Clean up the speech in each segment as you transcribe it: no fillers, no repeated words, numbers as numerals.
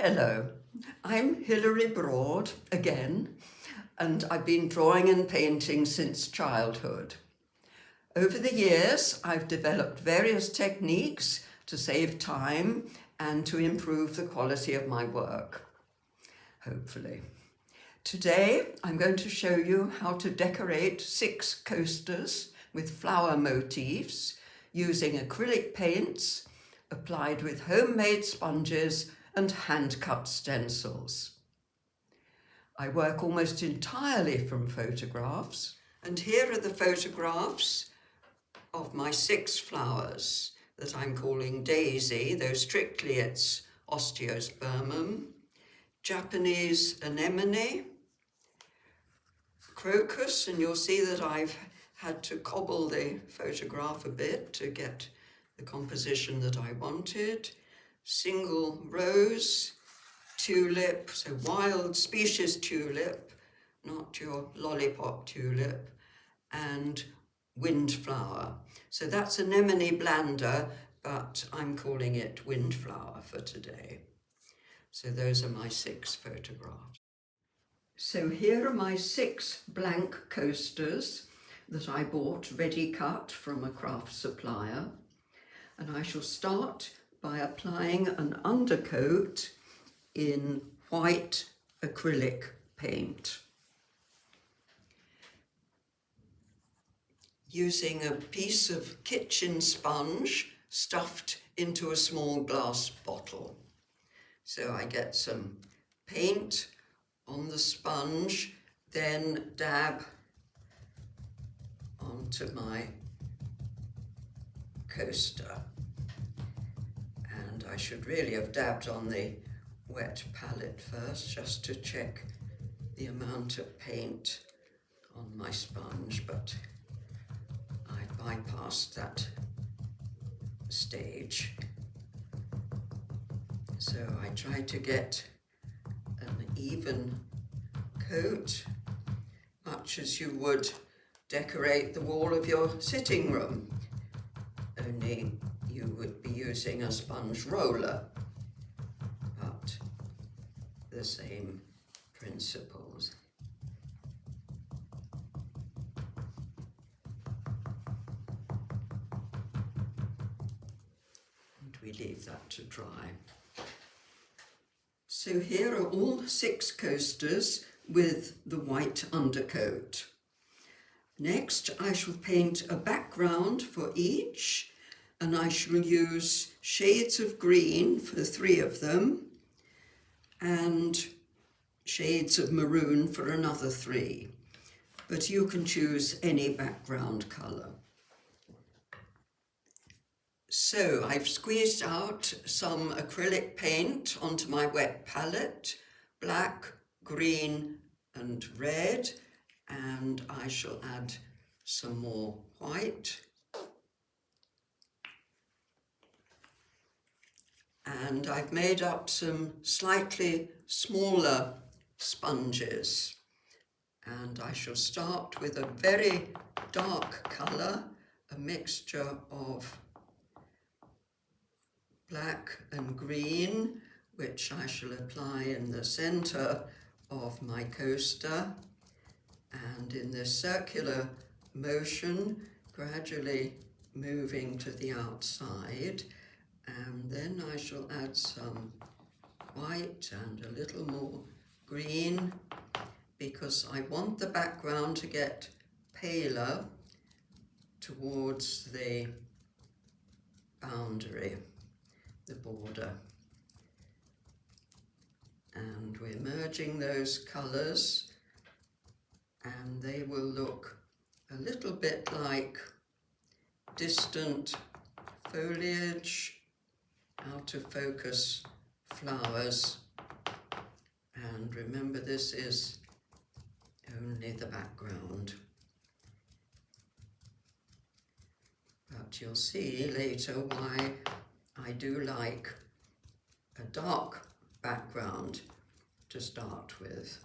Hello, I'm Hilary Broad again, and I've been drawing and painting since childhood. Over the years, I've developed various techniques to save time and to improve the quality of my work, hopefully. Today, I'm going to show you how to decorate 6 coasters with flower motifs using acrylic paints applied with homemade sponges and hand-cut stencils. I work almost entirely from photographs, and here are the photographs of my 6 flowers that I'm calling Daisy, though strictly it's osteospermum, Japanese anemone, crocus, and you'll see that I've had to cobble the photograph a bit to get the composition that I wanted, single rose, tulip, so wild species tulip, not your lollipop tulip, and windflower. So that's anemone blanda, but I'm calling it windflower for today. So those are my 6 photographs. So here are my 6 blank coasters that I bought ready cut from a craft supplier. And I shall start by applying an undercoat in white acrylic paint. Using a piece of kitchen sponge stuffed into a small glass bottle. So I get some paint on the sponge, then dab onto my coaster. And I should really have dabbed on the wet palette first, just to check the amount of paint on my sponge, but I bypassed that stage. So I try to get an even coat, much as you would decorate the wall of your sitting room, only you would be using a sponge roller, but the same principles. And we leave that to dry. So here are all 6 coasters with the white undercoat. Next, I shall paint a background for each, and I shall use shades of green for 3 of them, and shades of maroon for another 3. But you can choose any background colour. So I've squeezed out some acrylic paint onto my wet palette, black, green and red, and I shall add some more white. And I've made up some slightly smaller sponges. And I shall start with a very dark colour, a mixture of black and green, which I shall apply in the centre of my coaster, and in this circular motion, gradually moving to the outside. And then I shall add some white and a little more green, because I want the background to get paler towards the boundary, the border. And we're merging those colours, and they will look a little bit like distant foliage, out of focus flowers. And remember, this is only the background. But you'll see later why I do like a dark background to start with.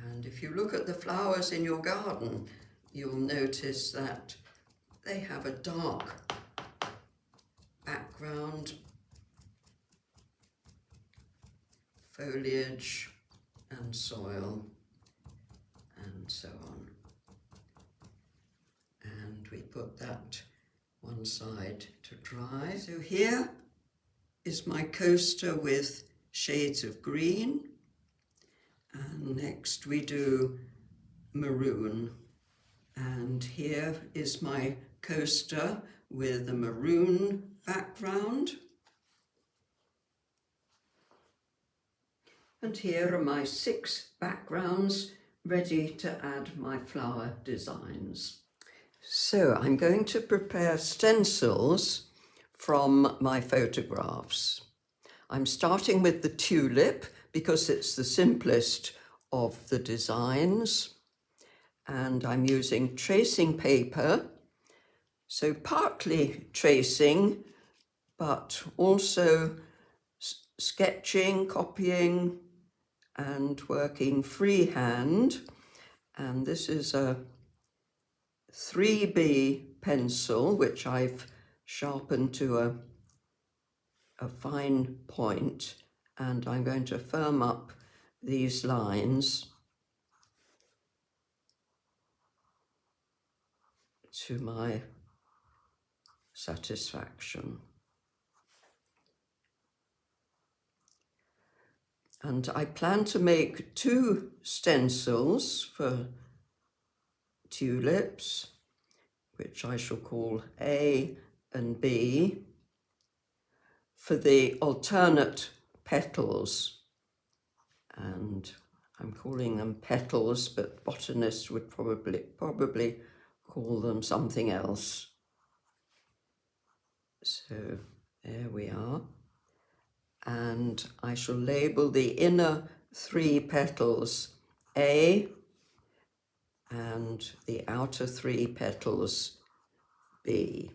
And if you look at the flowers in your garden, you'll notice that they have a dark background foliage and soil and so on. And we put that one side to dry. So here is my coaster with shades of green, and next we do maroon. And here is my coaster with a maroon background. And here are my 6 backgrounds ready to add my flower designs. So I'm going to prepare stencils from my photographs. I'm starting with the tulip because it's the simplest of the designs, and I'm using tracing paper, so partly tracing but also sketching, copying and working freehand. And this is a 3B pencil which I've sharpened to a fine point, and I'm going to firm up these lines to my satisfaction. And I plan to make 2 stencils for tulips, which I shall call A and B, for the alternate petals. And I'm calling them petals, but botanists would probably call them something else. So there we are. And I shall label the inner 3 petals A and the outer 3 petals B.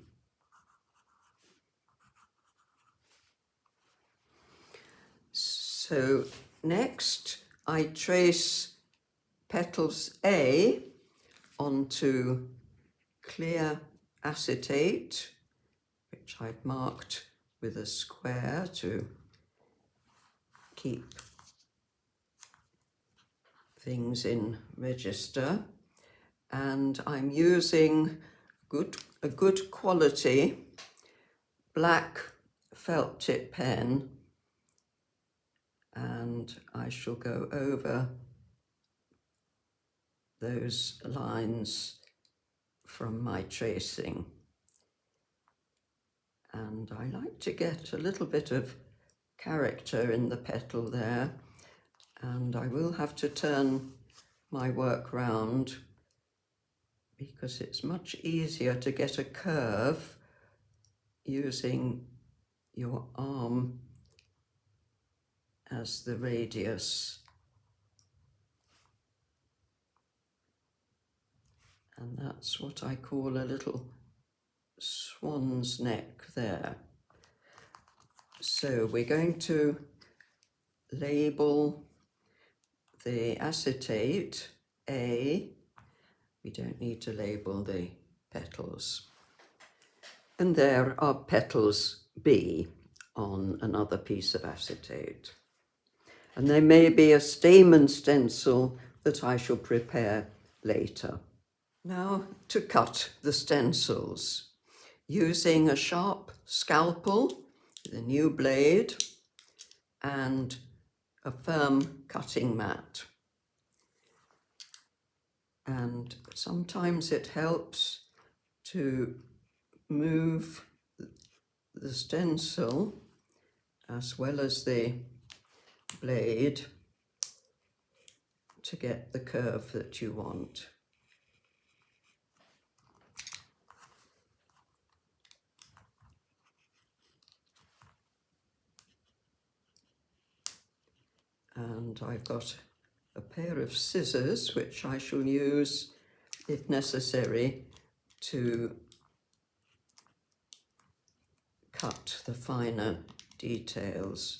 So next I trace petals A onto clear acetate, which I've marked with a square to keep things in register. And I'm using a good quality black felt tip pen, and I shall go over those lines from my tracing. And I like to get a little bit of character in the petal there, and I will have to turn my work round because it's much easier to get a curve using your arm as the radius. And that's what I call a little swan's neck there. So we're going to label the acetate A. We don't need to label the petals. And there are petals B on another piece of acetate. And there may be a stamen stencil that I shall prepare later. Now to cut the stencils, using a sharp scalpel with a new blade and a firm cutting mat. And sometimes it helps to move the stencil as well as the blade to get the curve that you want. And I've got a pair of scissors which I shall use, if necessary, to cut the finer details.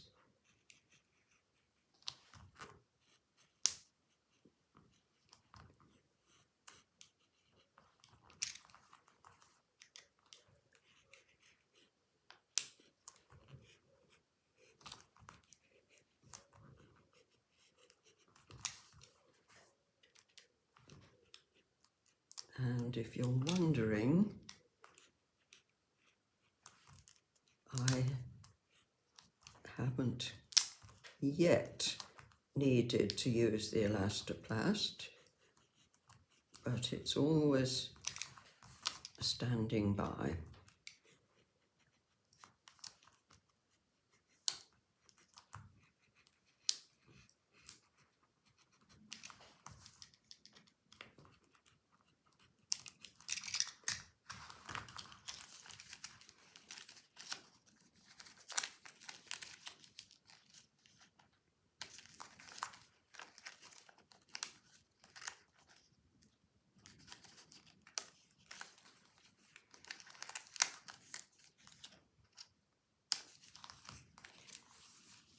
And if you're wondering, I haven't yet needed to use the elastoplast, but it's always standing by.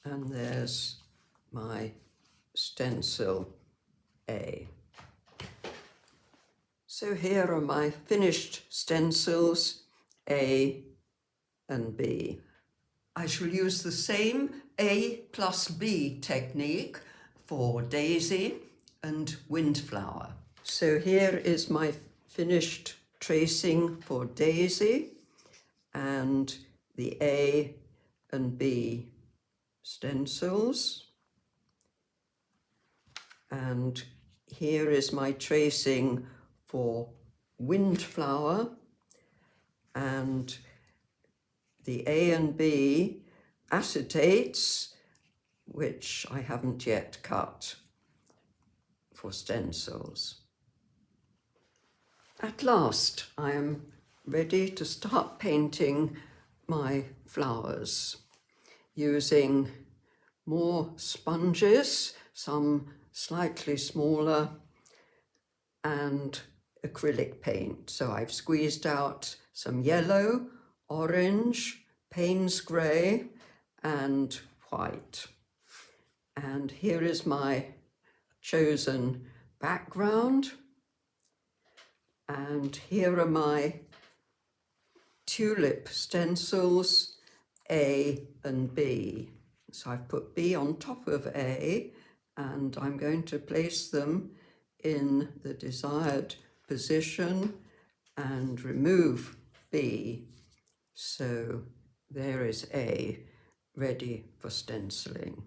And there's my stencil A. So here are my finished stencils A and B. I shall use the same A plus B technique for daisy and windflower. So here is my finished tracing for daisy and the A and B stencils, and here is my tracing for windflower and the A and B acetates, which I haven't yet cut for stencils. At last I am ready to start painting my flowers, using more sponges, some slightly smaller, and acrylic paint. So I've squeezed out some yellow, orange, Payne's grey, and white. And here is my chosen background. And here are my tulip stencils, A and B. So I've put B on top of A, and I'm going to place them in the desired position and remove B. So there is A, ready for stenciling.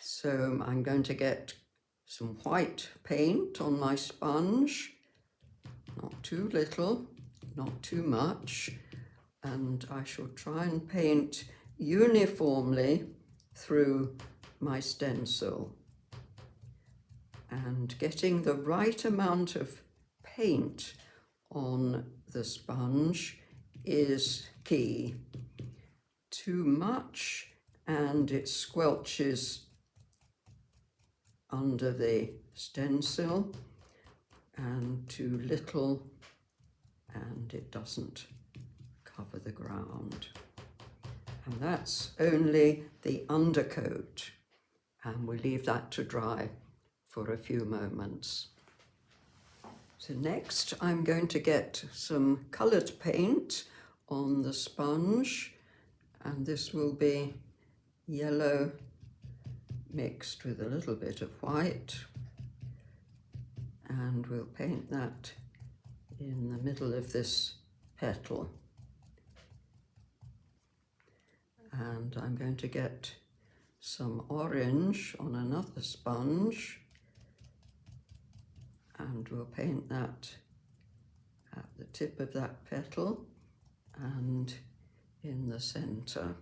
So I'm going to get some white paint on my sponge, not too little, not too much, and I shall try and paint uniformly through my stencil. And getting the right amount of paint on the sponge is key. Too much and it squelches under the stencil, and too little and it doesn't cover the ground. And that's only the undercoat, and we'll leave that to dry for a few moments. So next I'm going to get some coloured paint on the sponge, and this will be yellow mixed with a little bit of white, and we'll paint that in the middle of this petal. And I'm going to get some orange on another sponge, and we'll paint that at the tip of that petal and in the centre.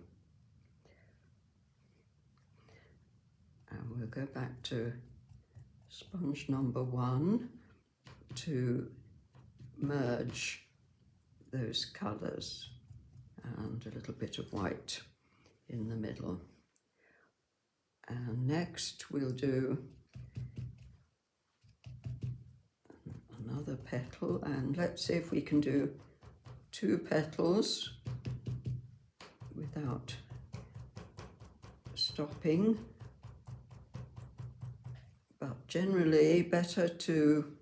And we'll go back to sponge number 1 to merge those colours, and a little bit of white in the middle. And next we'll do another petal, and let's see if we can do 2 petals without stopping. But generally better to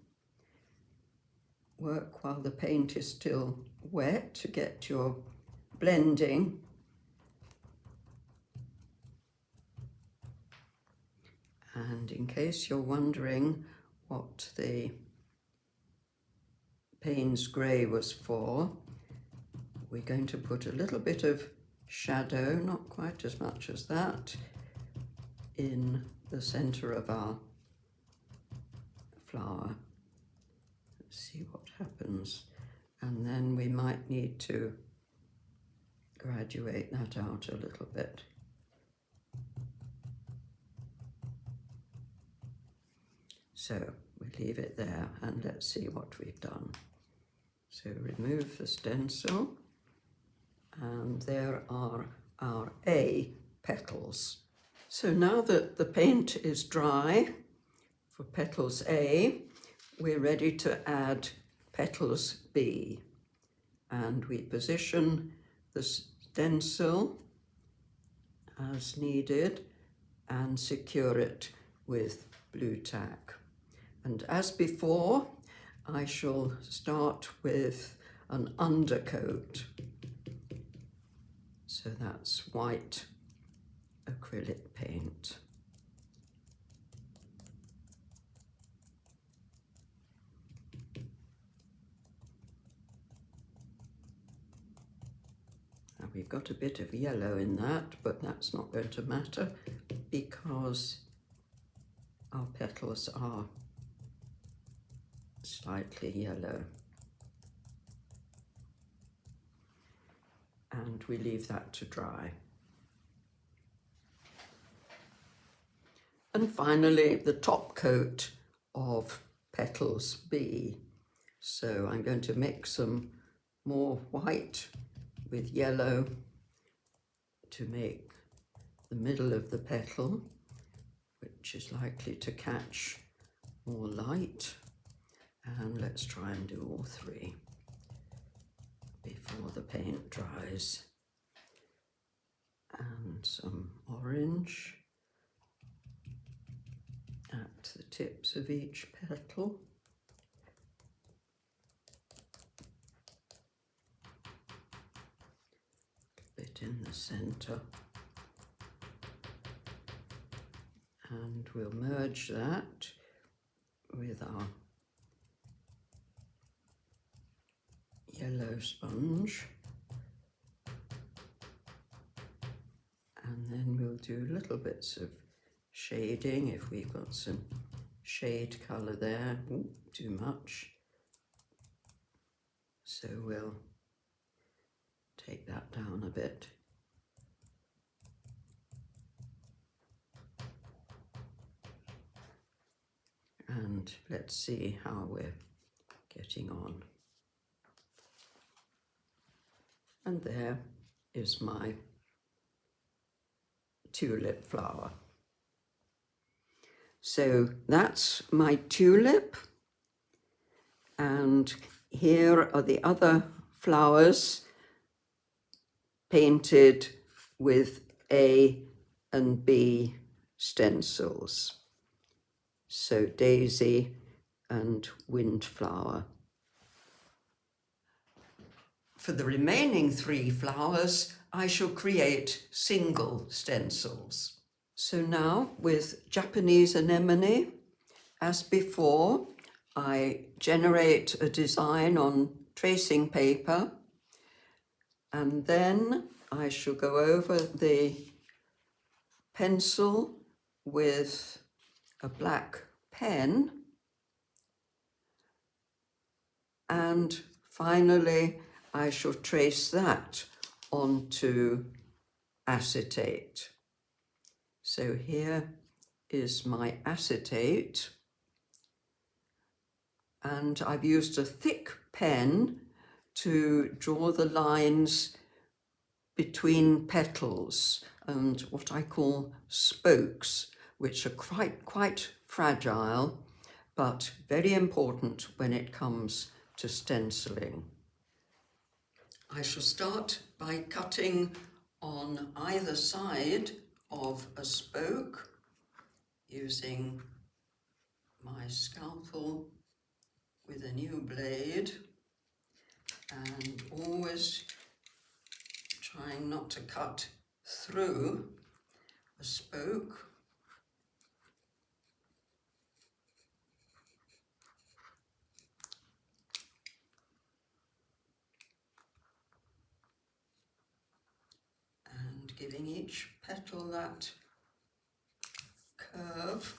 work while the paint is still wet to get your blending. And in case you're wondering what the Payne's Grey was for, we're going to put a little bit of shadow, not quite as much as that, in the centre of our flower. Let's see what happens. And then we might need to graduate that out a little bit. So we leave it there and let's see what we've done. So remove the stencil, and there are our A petals. So now that the paint is dry for petals A, we're ready to add petals B. And we position the stencil as needed and secure it with blue tack. And as before, I shall start with an undercoat. So that's white acrylic paint. Now we've got a bit of yellow in that, but that's not going to matter because our petals are slightly yellow. And we leave that to dry. And finally, the top coat of petals B. So I'm going to mix some more white with yellow to make the middle of the petal, which is likely to catch more light. And let's try and do all three before the paint dries. And some orange at the tips of each petal. A bit in the centre. And we'll merge that with our yellow sponge, and then we'll do little bits of shading if we've got some shade colour there. Ooh, too much, so we'll take that down a bit. And let's see how we're getting on. And there is my tulip flower. So that's my tulip, and here are the other flowers painted with A and B stencils. So daisy and windflower. For the remaining 3 flowers, I shall create single stencils. So now with Japanese anemone, as before, I generate a design on tracing paper, and then I shall go over the pencil with a black pen, and finally I shall trace that onto acetate. So here is my acetate, and I've used a thick pen to draw the lines between petals and what I call spokes, which are quite fragile, but very important when it comes to stenciling. I shall start by cutting on either side of a spoke using my scalpel with a new blade, and always trying not to cut through a spoke. giving each petal that curve.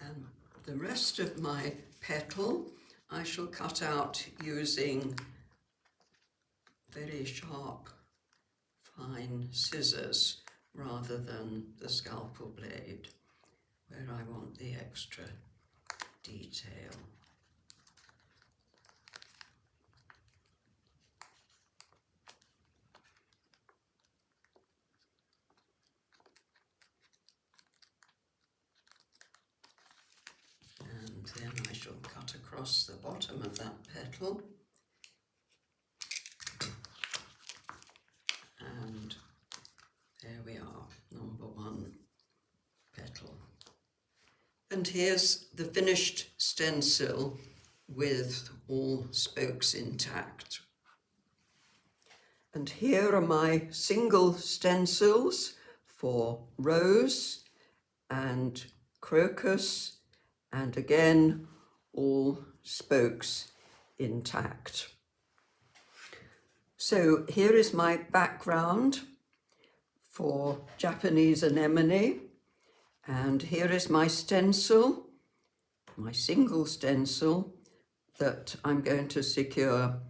And the rest of my petal I shall cut out using very sharp, fine scissors rather than the scalpel blade, where I want the extra detail. And then I shall cut across the bottom of that petal. And there we are, number 1 petal. And here's the finished stencil with all spokes intact. And here are my single stencils for rose and crocus, and again all spokes intact. So here is my background for Japanese anemone, and here is my stencil, my single stencil that I'm going to secure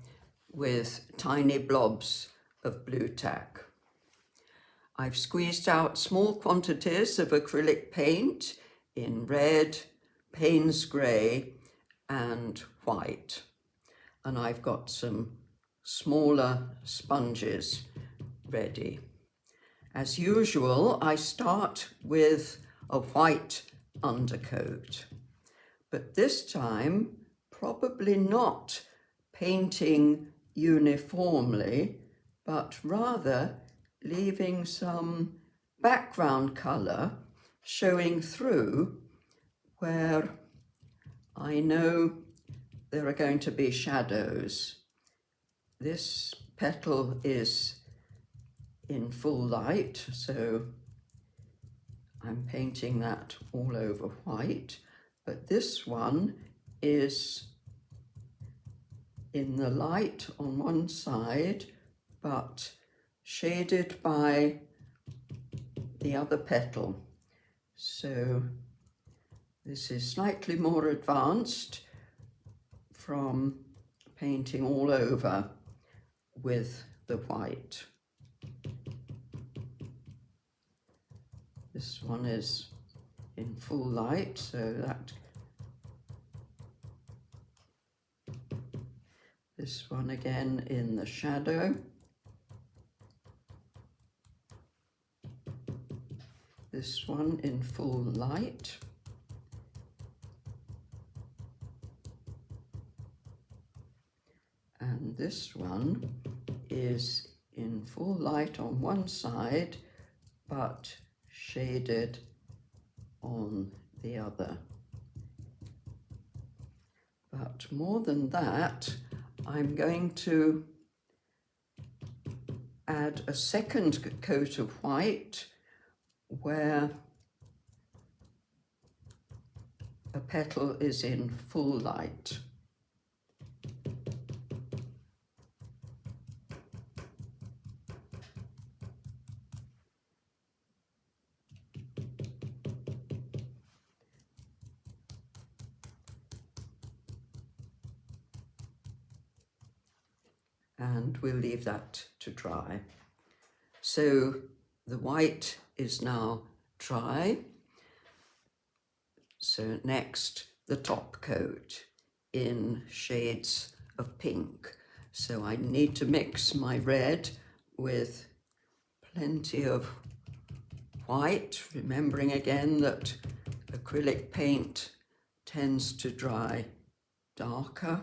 with tiny blobs of blue tack. I've squeezed out small quantities of acrylic paint in red, Payne's grey and white, and I've got some smaller sponges ready. As usual, I start with a white undercoat, but this time probably not painting uniformly, but rather leaving some background colour showing through where I know there are going to be shadows. This petal is in full light, so I'm painting that all over white, but this one is in the light on one side, but shaded by the other petal. So this is slightly more advanced from painting all over with the white. This one is in full light, so that this one again in the shadow. This one in full light. And this one is in full light on one side, but shaded on the other. But more than that, I'm going to add a second coat of white where a petal is in full light. And we'll leave that to dry. So the white is now dry. So next, the top coat in shades of pink. So I need to mix my red with plenty of white, remembering again that acrylic paint tends to dry darker.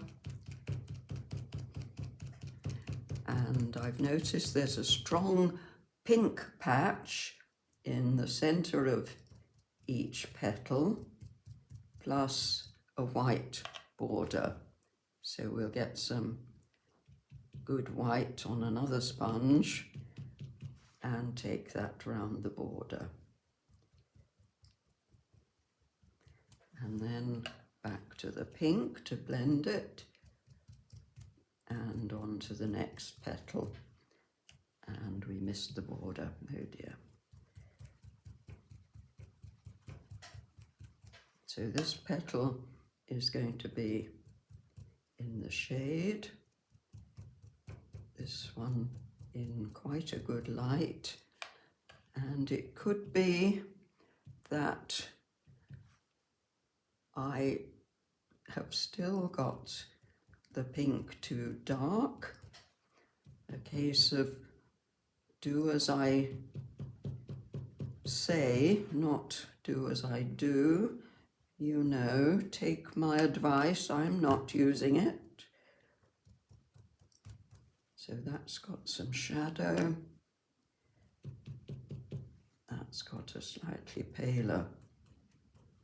And I've noticed there's a strong pink patch in the center of each petal, plus a white border. So we'll get some good white on another sponge and take that round the border. and then back to the pink to blend it, and on to the next petal. And we missed the border, oh dear. So this petal is going to be in the shade, this one in quite a good light, and it could be that I have still got the pink too dark. A case of do as I say, not do as I do. You know, take my advice, I'm not using it. So that's got some shadow. That's got a slightly paler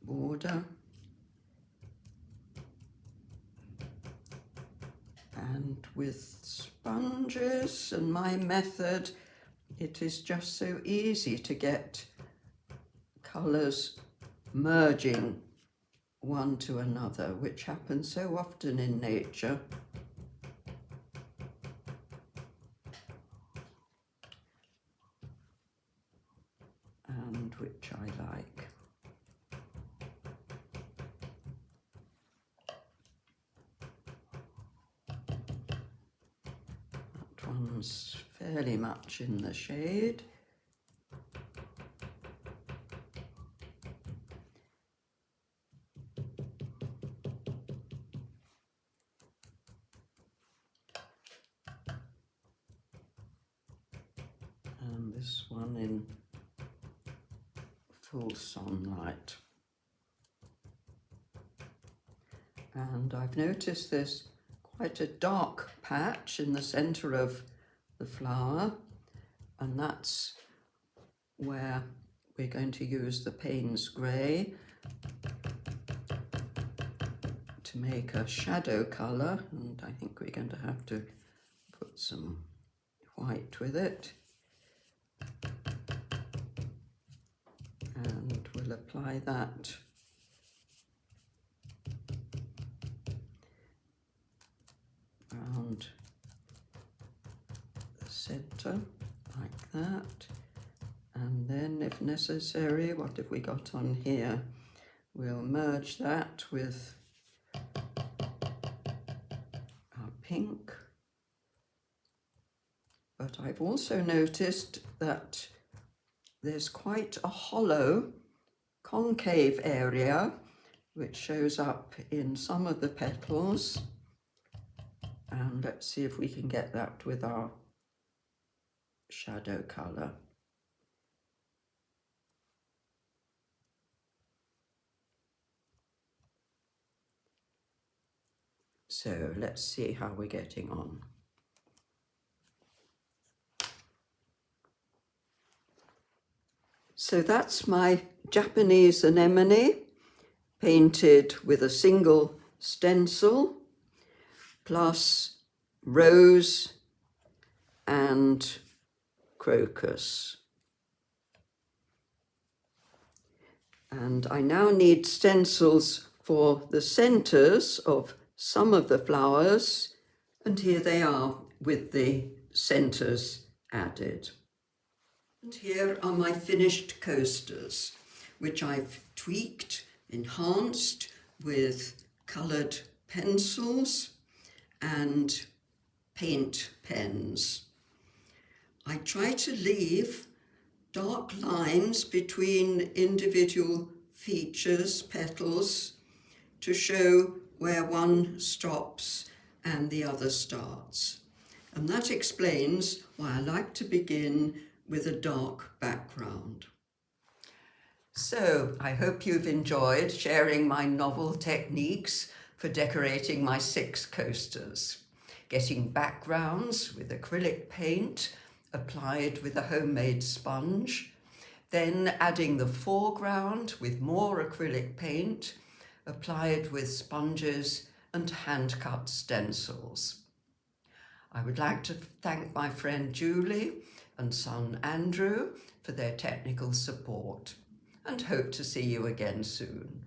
border. And with sponges and my method, it is just so easy to get colours merging one to another, which happens so often in nature. And which I like. That one's fairly much in the shade. And this one in full sunlight. And I've noticed there's quite a dark patch in the centre of the flower, and that's where we're going to use the Payne's grey to make a shadow colour, and I think we're going to have to put some white with it. And we'll apply that around the centre like that, and then if necessary, what have we got on here? We'll merge that with our pink. But I've also noticed that there's quite a hollow, concave area which shows up in some of the petals. And let's see if we can get that with our shadow colour. So let's see how we're getting on. So that's my Japanese anemone painted with a single stencil plus rose and crocus. And I now need stencils for the centres of some of the flowers, and here they are with the centres added. And here are my finished coasters, which I've tweaked, enhanced with coloured pencils and paint pens. I try to leave dark lines between individual features, petals, to show where one stops and the other starts. And that explains why I like to begin with a dark background. So I hope you've enjoyed sharing my novel techniques for decorating my 6 coasters. Getting backgrounds with acrylic paint applied with a homemade sponge, then adding the foreground with more acrylic paint applied with sponges and hand-cut stencils. I would like to thank my friend Julie and son Andrew for their technical support, and hope to see you again soon.